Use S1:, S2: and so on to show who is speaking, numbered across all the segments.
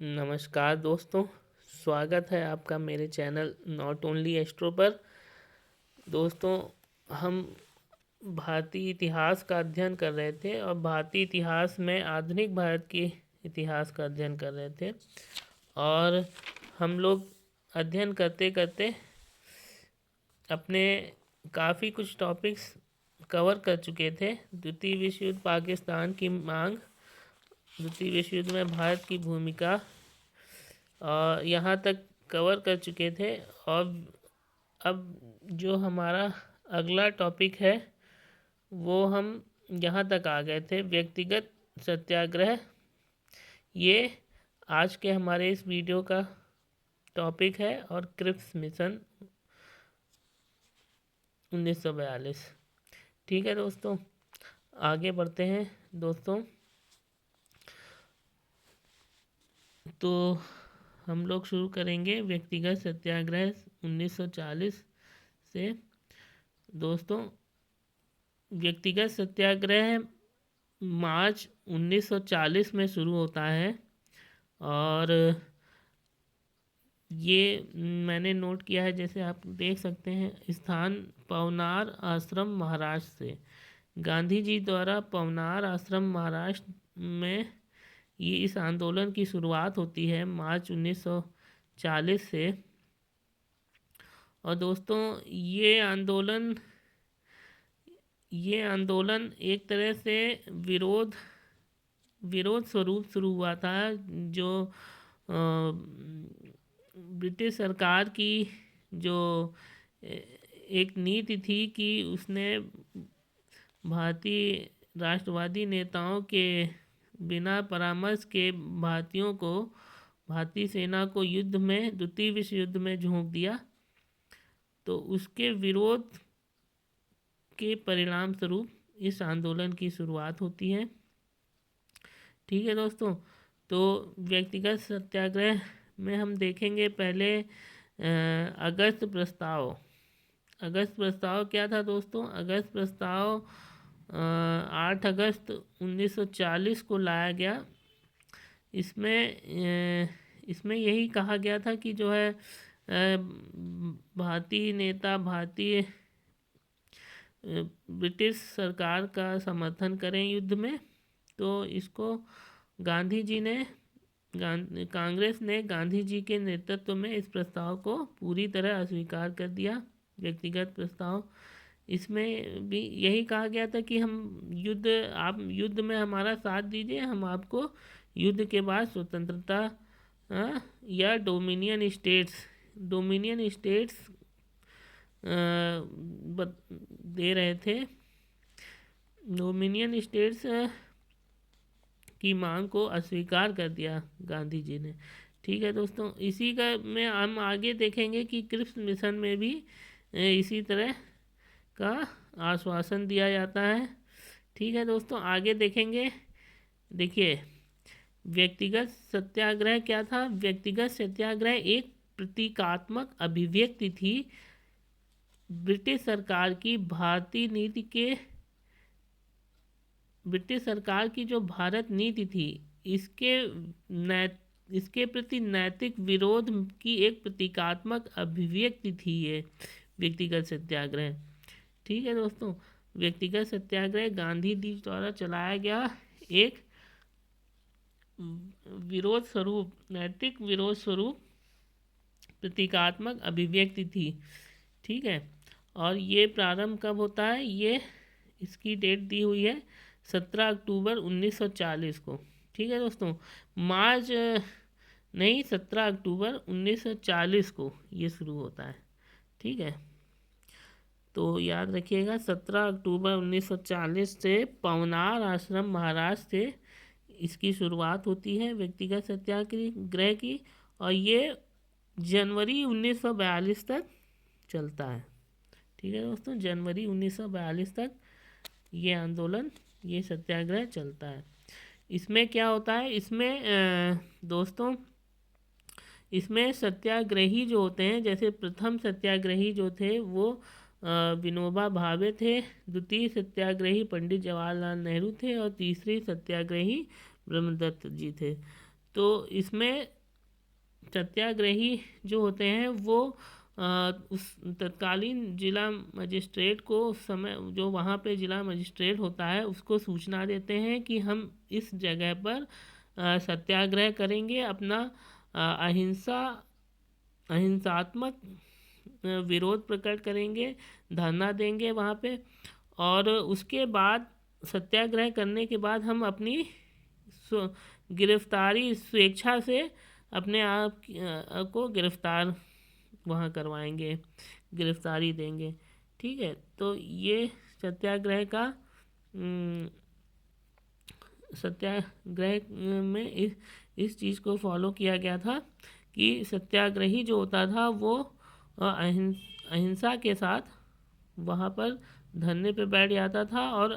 S1: नमस्कार दोस्तों, स्वागत है आपका मेरे चैनल नॉट ओनली एस्ट्रो पर। दोस्तों, हम भारतीय इतिहास का अध्ययन कर रहे थे और भारतीय इतिहास में आधुनिक भारत के इतिहास का अध्ययन कर रहे थे। और हम लोग अध्ययन करते करते अपने काफ़ी कुछ टॉपिक्स कवर कर चुके थे। द्वितीय विश्व युद्ध, पाकिस्तान की मांग, द्वितीय विश्व युद्ध में भारत की भूमिका, और यहाँ तक कवर कर चुके थे। और अब जो हमारा अगला टॉपिक है वो हम यहाँ तक आ गए थे, व्यक्तिगत सत्याग्रह। ये आज के हमारे इस वीडियो का टॉपिक है और क्रिप्स मिशन 1942। ठीक है दोस्तों, आगे बढ़ते हैं दोस्तों। तो हम लोग शुरू करेंगे व्यक्तिगत सत्याग्रह 1940 से। दोस्तों, व्यक्तिगत सत्याग्रह मार्च 1940 में शुरू होता है और ये मैंने नोट किया है, जैसे आप देख सकते हैं। स्थान पवनार आश्रम, महाराष्ट्र से। गांधी जी द्वारा पवनार आश्रम, महाराष्ट्र में ये इस आंदोलन की शुरुआत होती है मार्च 1940 से। और दोस्तों, ये आंदोलन एक तरह से विरोध स्वरूप शुरू हुआ था, जो ब्रिटिश सरकार की जो एक नीति थी कि उसने भारतीय राष्ट्रवादी नेताओं के बिना परामर्श के भारतीय सेना को युद्ध में, द्वितीय विश्व युद्ध में झोंक दिया। तो उसके विरोध के परिणाम स्वरूप इस आंदोलन की शुरुआत होती है। ठीक है दोस्तों, तो व्यक्तिगत सत्याग्रह में हम देखेंगे पहले अगस्त प्रस्ताव। अगस्त प्रस्ताव क्या था दोस्तों? अगस्त प्रस्ताव 8 अगस्त 1940 को लाया गया। इसमें यही कहा गया था कि जो है भारतीय नेता ब्रिटिश सरकार का समर्थन करें युद्ध में। तो इसको कांग्रेस ने गांधी जी के नेतृत्व में इस प्रस्ताव को पूरी तरह अस्वीकार कर दिया, व्यक्तिगत प्रस्ताव। इसमें भी यही कहा गया था कि आप युद्ध में हमारा साथ दीजिए, हम आपको युद्ध के बाद स्वतंत्रता या डोमिनियन स्टेट्स दे रहे थे। डोमिनियन स्टेट्स की मांग को अस्वीकार कर दिया गांधी जी ने। ठीक है दोस्तों, इसी का में हम आगे देखेंगे कि क्रिप्स मिशन में भी इसी तरह का आश्वासन दिया जाता है। ठीक है दोस्तों, आगे देखेंगे। देखिए, व्यक्तिगत सत्याग्रह क्या था? व्यक्तिगत सत्याग्रह एक प्रतीकात्मक अभिव्यक्ति थी ब्रिटिश सरकार की जो भारत नीति थी, इसके प्रति नैतिक विरोध की एक प्रतीकात्मक अभिव्यक्ति थी ये व्यक्तिगत सत्याग्रह। ठीक है दोस्तों, व्यक्तिगत सत्याग्रह गांधी जी द्वारा चलाया गया एक नैतिक विरोध स्वरूप प्रतीकात्मक अभिव्यक्ति थी। ठीक है, और ये प्रारंभ कब होता है? इसकी डेट दी हुई है 17 अक्टूबर 1940 को। ठीक है दोस्तों, 17 अक्टूबर 1940 को ये शुरू होता है। ठीक है, तो याद रखिएगा, 17 अक्टूबर 1940 से पवनार आश्रम, महाराष्ट्र से इसकी शुरुआत होती है व्यक्तिगत सत्याग्रह की। और ये जनवरी 1942 तक चलता है। ठीक है दोस्तों, जनवरी 1942 तक ये आंदोलन, ये सत्याग्रह चलता है। इसमें क्या होता है? दोस्तों, इसमें सत्याग्रही जो होते हैं, जैसे प्रथम सत्याग्रही जो थे वो विनोबा भावे थे, द्वितीय सत्याग्रही पंडित जवाहरलाल नेहरू थे और तीसरी सत्याग्रही ब्रह्मदत्त जी थे। तो इसमें सत्याग्रही जो होते हैं वो उस तत्कालीन जिला मजिस्ट्रेट को समय जो वहाँ पे जिला मजिस्ट्रेट होता है उसको सूचना देते हैं कि हम इस जगह पर सत्याग्रह करेंगे, अपना अहिंसात्मक विरोध प्रकट करेंगे, धरना देंगे वहाँ पे। और उसके बाद सत्याग्रह करने के बाद हम अपनी गिरफ्तारी स्वेच्छा से अपने आप को गिरफ्तार वहाँ करवाएंगे, गिरफ्तारी देंगे। ठीक है, तो ये सत्याग्रह का सत्याग्रह में इस चीज़ को फॉलो किया गया था कि सत्याग्रही जो होता था वो अहिंसा के साथ वहाँ पर धरने पे बैठ जाता था और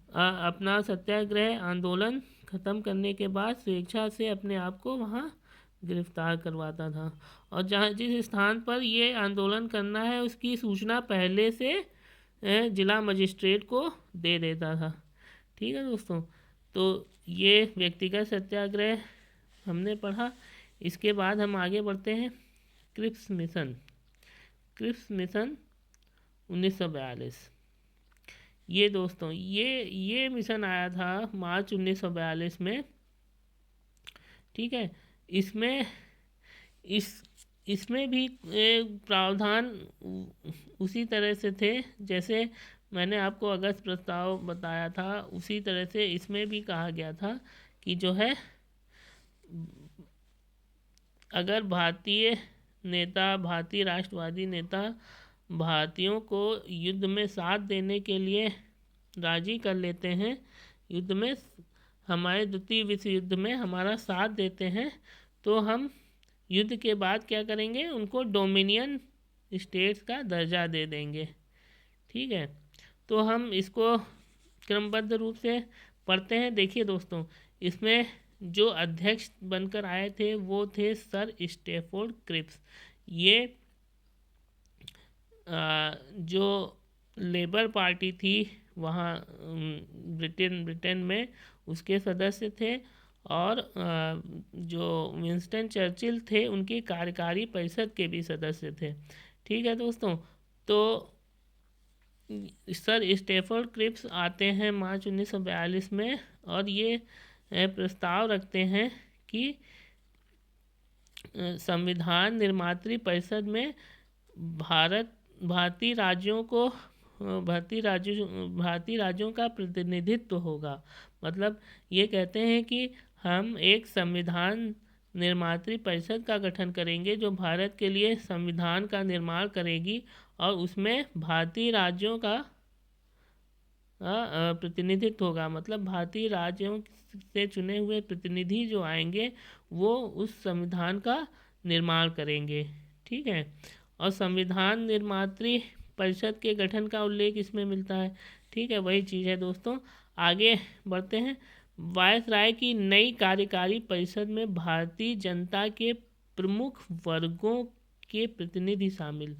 S1: अपना सत्याग्रह आंदोलन ख़त्म करने के बाद स्वेच्छा से अपने आप को वहाँ गिरफ्तार करवाता था। और जहाँ जिस स्थान पर ये आंदोलन करना है उसकी सूचना पहले से जिला मजिस्ट्रेट को दे देता था। ठीक है दोस्तों, तो ये व्यक्तिगत सत्याग्रह हमने पढ़ा। इसके बाद हम आगे बढ़ते हैं। Cripps mission 1942। ये दोस्तों ये मिशन आया था मार्च 1942 में। ठीक है, इसमें भी प्रावधान उसी तरह से थे जैसे मैंने आपको अगस्त प्रस्ताव बताया था, उसी तरह से इसमें भी कहा गया था कि जो है अगर भारतीय राष्ट्रवादी नेता भारतीयों को युद्ध में साथ देने के लिए राजी कर लेते हैं, युद्ध में हमारे द्वितीय विश्व युद्ध में हमारा साथ देते हैं, तो हम युद्ध के बाद क्या करेंगे, उनको डोमिनियन स्टेट्स का दर्जा दे देंगे। ठीक है, तो हम इसको क्रमबद्ध रूप से पढ़ते हैं। देखिए दोस्तों, इसमें जो अध्यक्ष बनकर आए थे वो थे सर स्टैफोर्ड क्रिप्स। ये जो लेबर पार्टी थी वहाँ ब्रिटेन में उसके सदस्य थे, और जो विंस्टन चर्चिल थे उनकी कार्यकारी परिषद के भी सदस्य थे। ठीक है दोस्तों, तो सर स्टैफोर्ड क्रिप्स आते हैं मार्च 1942 में और ये प्रस्ताव रखते हैं कि संविधान निर्मात्री परिषद में भारतीय राज्यों का प्रतिनिधित्व होगा। मतलब ये कहते हैं कि हम एक संविधान निर्मात्री परिषद का गठन करेंगे जो भारत के लिए संविधान का निर्माण करेगी, और उसमें भारतीय राज्यों का प्रतिनिधित्व होगा। मतलब भारतीय राज्यों से चुने हुए प्रतिनिधि जो आएंगे वो उस संविधान का निर्माण करेंगे। ठीक है, और संविधान निर्मात्री परिषद के गठन का उल्लेख इसमें मिलता है। ठीक है, वही चीज़ है दोस्तों। आगे बढ़ते हैं। वायसराय की नई कार्यकारी परिषद में भारतीय जनता के प्रमुख वर्गों के प्रतिनिधि शामिल।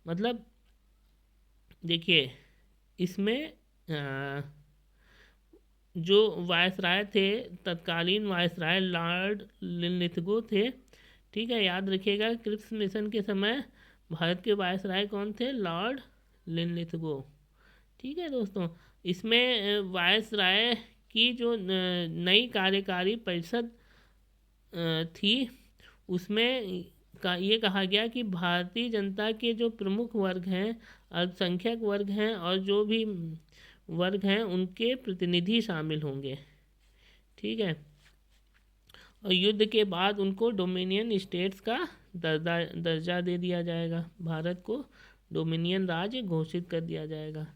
S1: मतलब देखिए, इसमें जो वायसराय थे, तत्कालीन वायसराय लॉर्ड लिनलिथगो थे। ठीक है, याद रखिएगा, क्रिप्स मिशन के समय भारत के वायसराय कौन थे, लॉर्ड लिनलिथगो। ठीक है दोस्तों, इसमें वायसराय की जो नई कार्यकारी परिषद थी उसमें ये कहा गया कि भारतीय जनता के जो प्रमुख वर्ग हैं, अल्पसंख्यक वर्ग हैं और जो भी वर्ग हैं उनके प्रतिनिधि शामिल होंगे। ठीक है, और युद्ध के बाद उनको डोमिनियन स्टेट्स का दर्जा दे दिया जाएगा, भारत को डोमिनियन राज्य घोषित कर दिया जाएगा।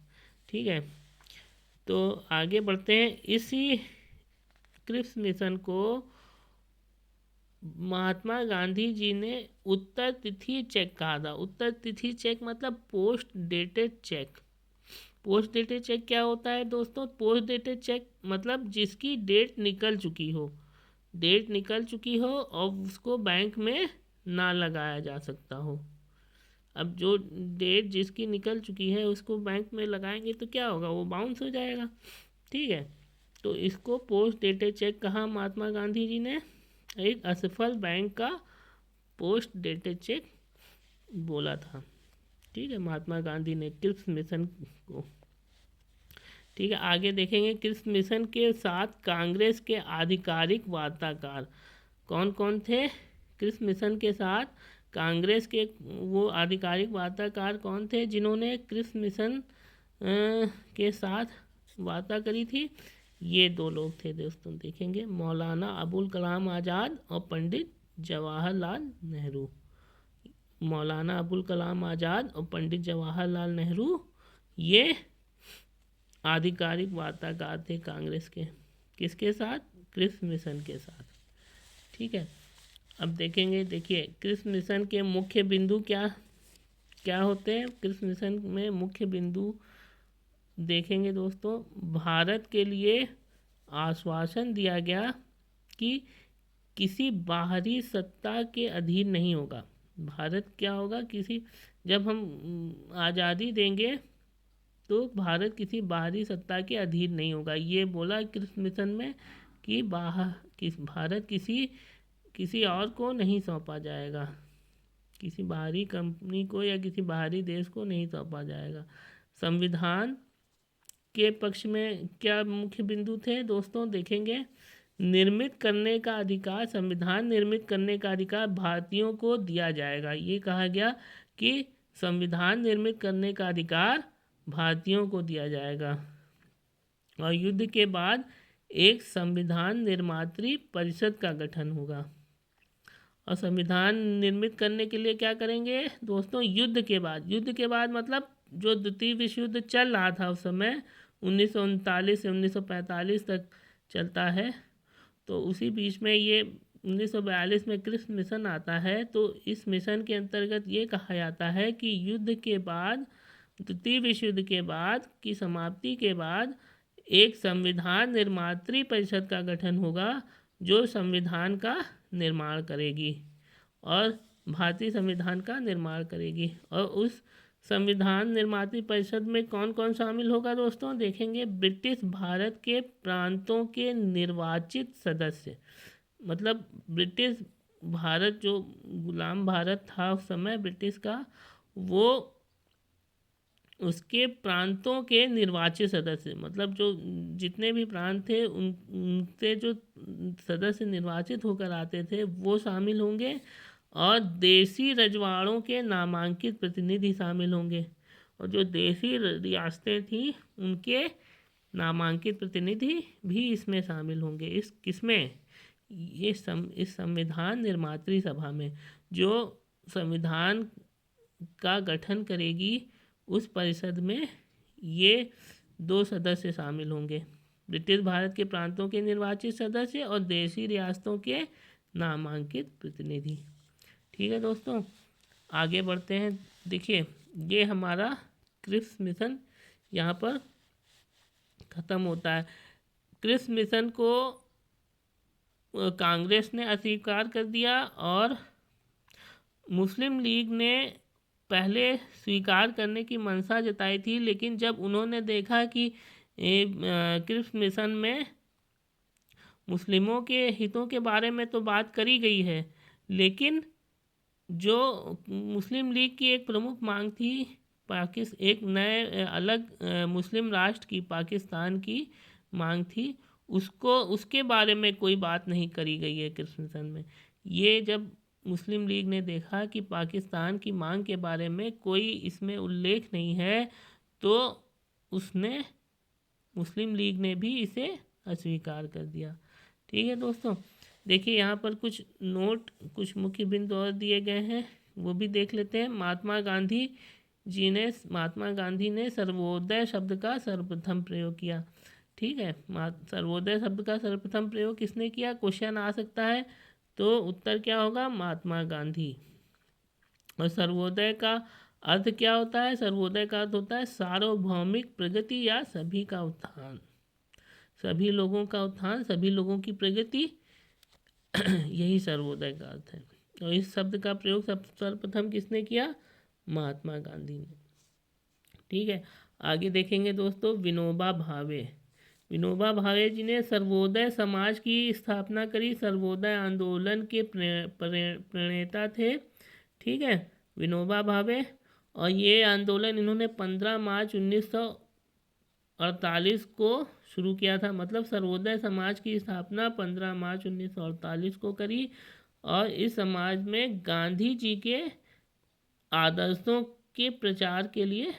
S1: ठीक है, तो आगे बढ़ते हैं। इसी क्रिप्स मिशन को महात्मा गांधी जी ने उत्तर तिथि चेक कहा था। उत्तर तिथि चेक मतलब post dated cheque. Post dated cheque क्या होता है दोस्तों? पोस्ट डेटेड चेक मतलब जिसकी डेट निकल चुकी हो, डेट निकल चुकी हो और उसको बैंक में ना लगाया जा सकता हो। अब जो डेट जिसकी निकल चुकी है उसको बैंक में लगाएंगे तो क्या होगा, वो बाउंस हो जाएगा। ठीक है, तो इसको पोस्ट डेटेड चेक कहा महात्मा गांधी जी ने। एक असफल बैंक का पोस्ट डेटेड चेक बोला था। ठीक है, महात्मा गांधी ने क्रिप्स मिशन को। ठीक है, आगे देखेंगे क्रिप्स मिशन के साथ कांग्रेस के आधिकारिक वार्ताकार कौन कौन थे। क्रिप्स मिशन के साथ कांग्रेस के वो आधिकारिक वार्ताकार कौन थे जिन्होंने क्रिप्स मिशन के साथ वार्ता करी थी। ये दो लोग थे दोस्तों, देखेंगे मौलाना अबुल कलाम आज़ाद और पंडित जवाहरलाल नेहरू। मौलाना अबुल कलाम आज़ाद और पंडित जवाहरलाल नेहरू ये आधिकारिक वार्ताकार थे कांग्रेस के। किसके साथ? क्रिप्स मिशन के साथ। ठीक है, अब देखेंगे, देखिए क्रिप्स मिशन के मुख्य बिंदु क्या क्या होते हैं। क्रिप्स मिशन में मुख्य बिंदु देखेंगे दोस्तों, भारत के लिए आश्वासन दिया गया कि किसी बाहरी सत्ता के अधीन नहीं होगा। भारत क्या होगा, किसी जब हम आज़ादी देंगे तो भारत किसी बाहरी सत्ता के अधीन नहीं होगा। ये बोला क्रिप्स मिशन में कि भारत किसी और को नहीं सौंपा जाएगा, किसी बाहरी कंपनी को या किसी बाहरी देश को नहीं सौंपा जाएगा। संविधान के पक्ष में क्या मुख्य बिंदु थे दोस्तों, देखेंगे निर्मित करने का अधिकार, संविधान निर्मित करने का अधिकार भारतीयों को दिया जाएगा। ये कहा गया कि संविधान निर्मित करने का अधिकार भारतीयों को दिया जाएगा। और युद्ध के बाद एक संविधान निर्मात्री परिषद का गठन होगा। और संविधान निर्मित करने के लिए क्या करेंगे दोस्तों, युद्ध के बाद मतलब जो द्वितीय विश्व युद्ध चल रहा था उस समय 1939 से 1945 तक चलता है, तो उसी बीच में ये 1942 में क्रिप्स मिशन आता है। तो इस मिशन के अंतर्गत ये कहा जाता है कि युद्ध के बाद, द्वितीय विश्व युद्ध के बाद की समाप्ति के बाद एक संविधान निर्मात्री परिषद का गठन होगा जो संविधान का निर्माण करेगी और भारतीय संविधान का निर्माण करेगी। और उस संविधान निर्मात्री परिषद में कौन कौन शामिल होगा दोस्तों, देखेंगे ब्रिटिश भारत के प्रांतों के निर्वाचित सदस्य। मतलब ब्रिटिश भारत जो गुलाम भारत था उस समय ब्रिटिश का, वो उसके प्रांतों के निर्वाचित सदस्य, मतलब जो जितने भी प्रांत थे उनसे जो सदस्य निर्वाचित होकर आते थे वो शामिल होंगे। और देसी रजवाड़ों के नामांकित प्रतिनिधि शामिल होंगे। और जो देसी रियासतें थीं उनके नामांकित प्रतिनिधि भी इसमें शामिल होंगे। इस संविधान निर्मात्री सभा में जो संविधान का गठन करेगी उस परिषद में ये दो सदस्य शामिल होंगे, ब्रिटिश भारत के प्रांतों के निर्वाचित सदस्य और देशी रियासतों के नामांकित प्रतिनिधि। ठीक है दोस्तों, आगे बढ़ते हैं। देखिए ये हमारा क्रिप्स मिशन यहाँ पर ख़त्म होता है। क्रिप्स मिशन को कांग्रेस ने अस्वीकार कर दिया और मुस्लिम लीग ने पहले स्वीकार करने की मंशा जताई थी, लेकिन जब उन्होंने देखा कि क्रिप्स मिशन में मुस्लिमों के हितों के बारे में तो बात करी गई है, लेकिन जो मुस्लिम लीग की एक प्रमुख मांग थी एक नए अलग मुस्लिम राष्ट्र की, पाकिस्तान की मांग थी, उसके बारे में कोई बात नहीं करी गई है क्रिप्स मिशन में। ये जब मुस्लिम लीग ने देखा कि पाकिस्तान की मांग के बारे में कोई इसमें उल्लेख नहीं है, तो मुस्लिम लीग ने भी इसे अस्वीकार कर दिया। ठीक है दोस्तों, देखिए यहाँ पर कुछ मुख्य बिंदु और दिए गए हैं, वो भी देख लेते हैं। महात्मा गांधी ने सर्वोदय शब्द का सर्वप्रथम प्रयोग किया। ठीक है, सर्वोदय शब्द का सर्वप्रथम प्रयोग किसने किया, क्वेश्चन आ सकता है, तो उत्तर क्या होगा, महात्मा गांधी। और सर्वोदय का अर्थ क्या होता है, सर्वोदय का अर्थ होता है सार्वभौमिक प्रगति या सभी का उत्थान, सभी लोगों का उत्थान, सभी लोगों की प्रगति, यही सर्वोदय का अर्थ है। और इस शब्द का प्रयोग सर्वप्रथम किसने किया, महात्मा गांधी ने। ठीक है, आगे देखेंगे दोस्तों विनोबा भावे। विनोबा भावे जी ने सर्वोदय समाज की स्थापना करी। सर्वोदय आंदोलन के प्रणेता थे। ठीक है, विनोबा भावे। और ये आंदोलन इन्होंने 15 मार्च 1948 को शुरू किया था। मतलब सर्वोदय समाज की स्थापना 15 मार्च 1948 को करी। और इस समाज में गांधी जी के आदर्शों के प्रचार के लिए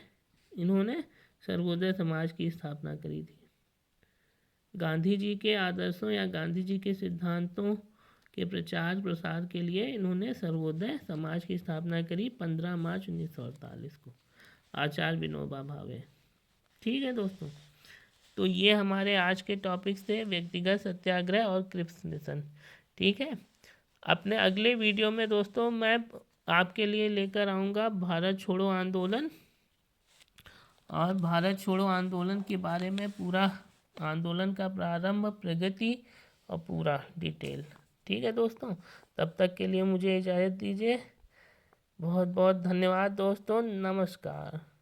S1: इन्होंने सर्वोदय समाज की स्थापना करी थी। गांधी जी के आदर्शों या गांधी जी के सिद्धांतों के प्रचार प्रसार के लिए इन्होंने सर्वोदय समाज की स्थापना करी 15 मार्च 1948 को। आचार्य विनोबा भावे। ठीक है दोस्तों, तो ये हमारे आज के टॉपिक्स थे, व्यक्तिगत सत्याग्रह और क्रिप्स मिशन। ठीक है, अपने अगले वीडियो में दोस्तों मैं आपके लिए लेकर आऊँगा भारत छोड़ो आंदोलन। और भारत छोड़ो आंदोलन के बारे में पूरा आंदोलन का प्रारंभ, प्रगति और पूरा डिटेल। ठीक है दोस्तों, तब तक के लिए मुझे इजाज़त दीजिए। बहुत बहुत धन्यवाद दोस्तों, नमस्कार।